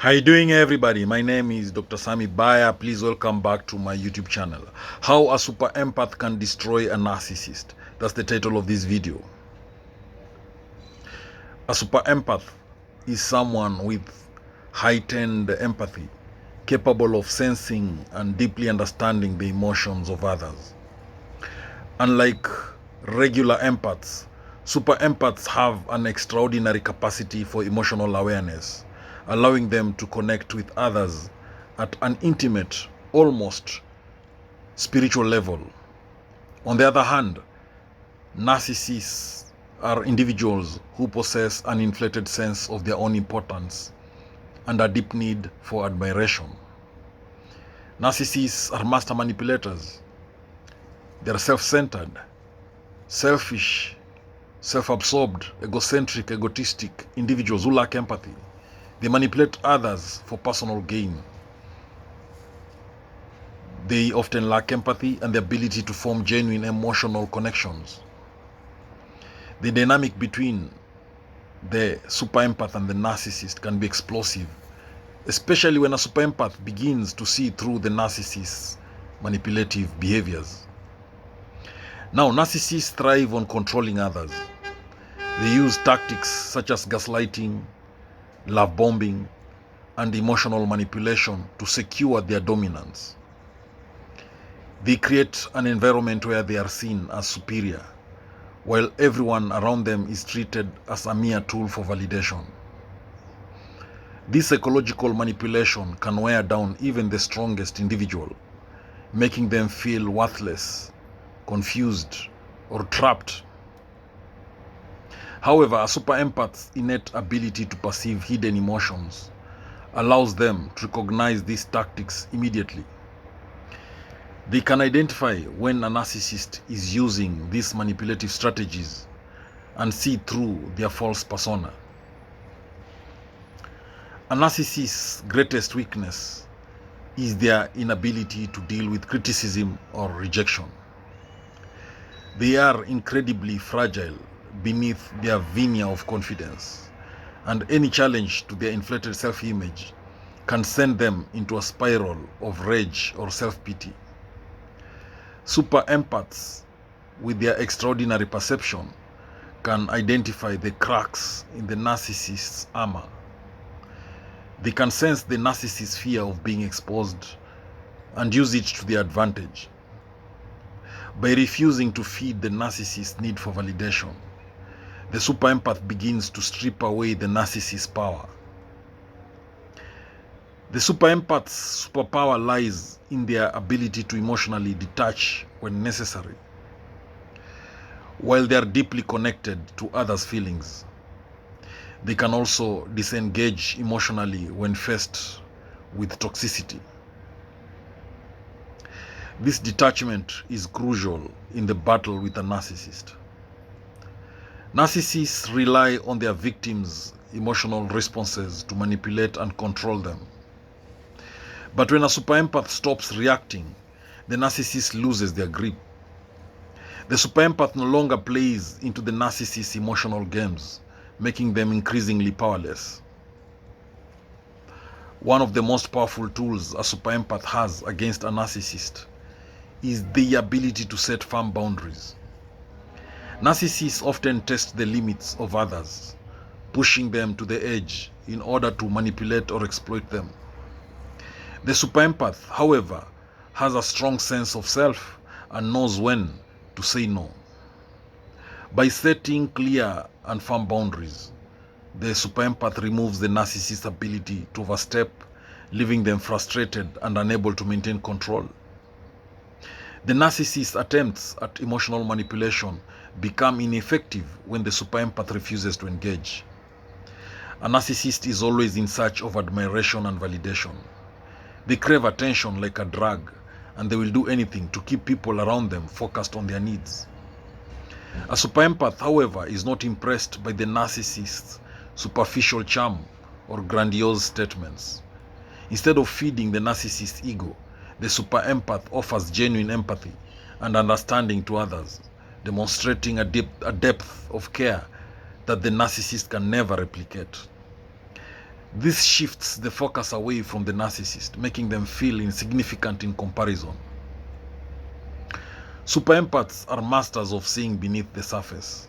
How you doing, everybody? My name is Dr. Sami Baya. Please welcome back to my YouTube channel. How a super empath can destroy a narcissist. That's the title of this video. A super empath is someone with heightened empathy, capable of sensing and deeply understanding the emotions of others. Unlike regular empaths, super empaths have an extraordinary capacity for emotional awareness, allowing them to connect with others at an intimate, almost spiritual level. On the other hand, narcissists are individuals who possess an inflated sense of their own importance and a deep need for admiration. Narcissists are master manipulators. They are self-centered, selfish, self-absorbed, egocentric, egotistic individuals who lack empathy. They manipulate others for personal gain. They often lack empathy and the ability to form genuine emotional connections. The dynamic between the super empath and the narcissist can be explosive, especially when a super empath begins to see through the narcissist's manipulative behaviors. Now, narcissists thrive on controlling others. They use tactics such as gaslighting, love bombing, and emotional manipulation to secure their dominance. They create an environment where they are seen as superior, while everyone around them is treated as a mere tool for validation. This psychological manipulation can wear down even the strongest individual, making them feel worthless, confused, or trapped. However, a super empath's innate ability to perceive hidden emotions allows them to recognize these tactics immediately. They can identify when a narcissist is using these manipulative strategies and see through their false persona. A narcissist's greatest weakness is their inability to deal with criticism or rejection. They are incredibly fragile beneath their veneer of confidence, and any challenge to their inflated self-image can send them into a spiral of rage or self-pity. Super empaths, with their extraordinary perception, can identify the cracks in the narcissist's armor. They can sense the narcissist's fear of being exposed and use it to their advantage. By refusing to feed the narcissist's need for validation, the super empath begins to strip away the narcissist's power. The super empath's superpower lies in their ability to emotionally detach when necessary. While they are deeply connected to others' feelings, they can also disengage emotionally when faced with toxicity. This detachment is crucial in the battle with a narcissist. Narcissists rely on their victims' emotional responses to manipulate and control them. But when a super empath stops reacting, the narcissist loses their grip. The super empath no longer plays into the narcissist's emotional games, making them increasingly powerless. One of the most powerful tools a super empath has against a narcissist is the ability to set firm boundaries. Narcissists often test the limits of others, pushing them to the edge in order to manipulate or exploit them. The super empath, however, has a strong sense of self and knows when to say no. By setting clear and firm boundaries, the super empath removes the narcissist's ability to overstep, leaving them frustrated and unable to maintain control. The narcissist's attempts at emotional manipulation become ineffective when the super empath refuses to engage. A narcissist is always in search of admiration and validation. They crave attention like a drug, and they will do anything to keep people around them focused on their needs. A super empath, however, is not impressed by the narcissist's superficial charm or grandiose statements. Instead of feeding the narcissist's ego, the super empath offers genuine empathy and understanding to others, demonstrating a depth of care that the narcissist can never replicate. This shifts the focus away from the narcissist, making them feel insignificant in comparison. Super empaths are masters of seeing beneath the surface.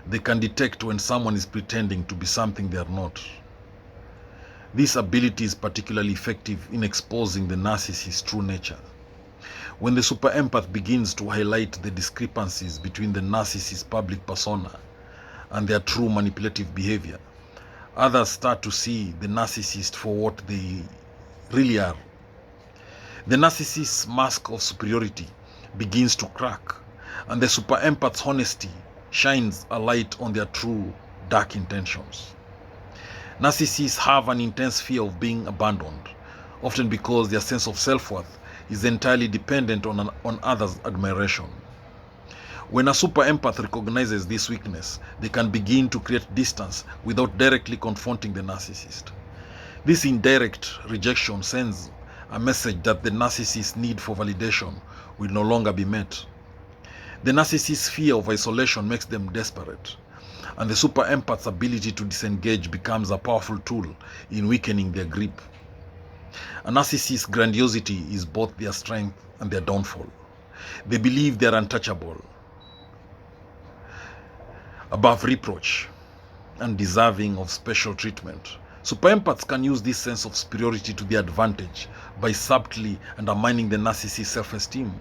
They can detect when someone is pretending to be something they are not. This ability is particularly effective in exposing the narcissist's true nature. When the super empath begins to highlight the discrepancies between the narcissist's public persona and their true manipulative behavior, others start to see the narcissist for what they really are. The narcissist's mask of superiority begins to crack, and the super empath's honesty shines a light on their true dark intentions. Narcissists have an intense fear of being abandoned, often because their sense of self-worth is entirely dependent on others' admiration. When a super empath recognizes this weakness, they can begin to create distance without directly confronting the narcissist. This indirect rejection sends a message that the narcissist's need for validation will no longer be met. The narcissist's fear of isolation makes them desperate, and the super empath's ability to disengage becomes a powerful tool in weakening their grip. A narcissist's grandiosity is both their strength and their downfall. They believe they are untouchable, above reproach, and deserving of special treatment. Super empaths can use this sense of superiority to their advantage by subtly undermining the narcissist's self-esteem.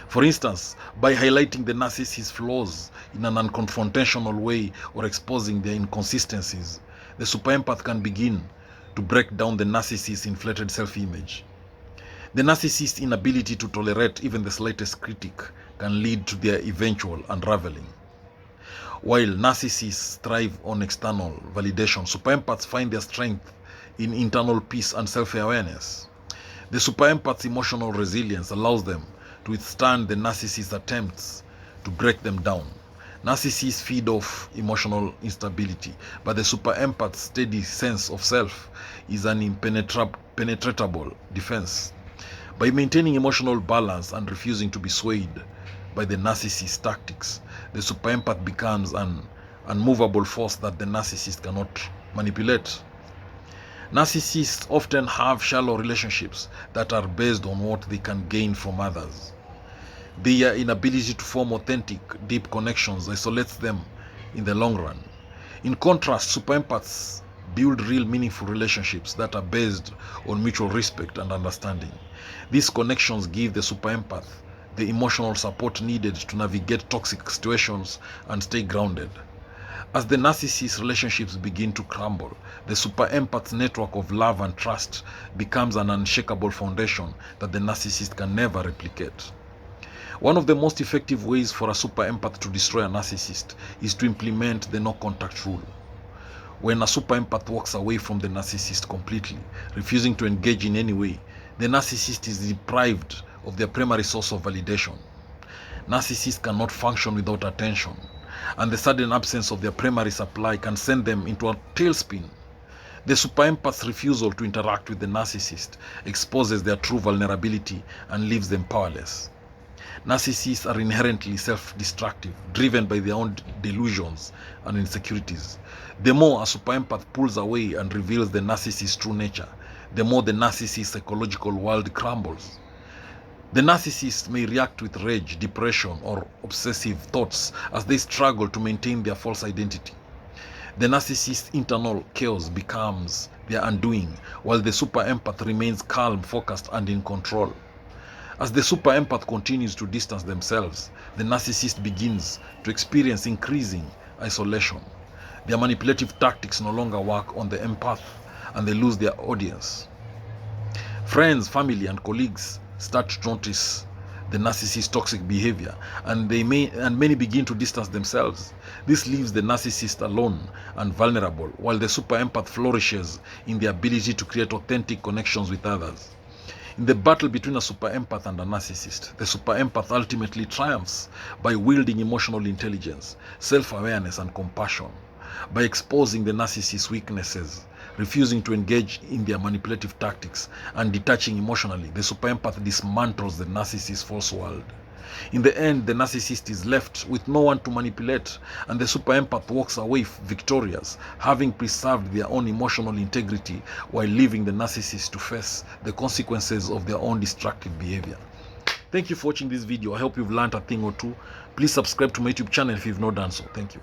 For instance, by highlighting the narcissist's flaws in an unconfrontational way or exposing their inconsistencies, the super empath can begin to break down the narcissist's inflated self-image. The narcissist's inability to tolerate even the slightest critique can lead to their eventual unraveling. While narcissists thrive on external validation, super empaths find their strength in internal peace and self-awareness. The super empath's emotional resilience allows them to withstand the narcissist's attempts to break them down. Narcissists feed off emotional instability, but the super empath's steady sense of self is an impenetrable defense. By maintaining emotional balance and refusing to be swayed by the narcissist's tactics, the super empath becomes an unmovable force that the narcissist cannot manipulate. Narcissists often have shallow relationships that are based on what they can gain from others. Their inability to form authentic, deep connections isolates them in the long run. In contrast, super empaths build real, meaningful relationships that are based on mutual respect and understanding. These connections give the super empath the emotional support needed to navigate toxic situations and stay grounded. As the narcissist's relationships begin to crumble, the super empath's network of love and trust becomes an unshakable foundation that the narcissist can never replicate. One of the most effective ways for a super empath to destroy a narcissist is to implement the no contact rule. When a super empath walks away from the narcissist completely, refusing to engage in any way, the narcissist is deprived of their primary source of validation. Narcissists cannot function without attention, and the sudden absence of their primary supply can send them into a tailspin. The super empath's refusal to interact with the narcissist exposes their true vulnerability and leaves them powerless. Narcissists are inherently self-destructive, driven by their own delusions and insecurities. The more a super empath pulls away and reveals the narcissist's true nature, the more the narcissist's psychological world crumbles. The narcissist may react with rage, depression, or obsessive thoughts as they struggle to maintain their false identity. The narcissist's internal chaos becomes their undoing, while the super empath remains calm, focused, and in control. As the super empath continues to distance themselves, the narcissist begins to experience increasing isolation. Their manipulative tactics no longer work on the empath, and they lose their audience. Friends, family, and colleagues start to notice the narcissist's toxic behavior, and many begin to distance themselves. This leaves the narcissist alone and vulnerable, while the super empath flourishes in the ability to create authentic connections with others. In the battle between a super empath and a narcissist, the super empath ultimately triumphs by wielding emotional intelligence, self-awareness, and compassion. By exposing the narcissist's weaknesses, refusing to engage in their manipulative tactics, and detaching emotionally, the super empath dismantles the narcissist's false world. In the end, the narcissist is left with no one to manipulate, and the super empath walks away victorious, having preserved their own emotional integrity while leaving the narcissist to face the consequences of their own destructive behavior. Thank you for watching this video. I hope you've learned a thing or two. Please subscribe to my YouTube channel if you've not done so. Thank you.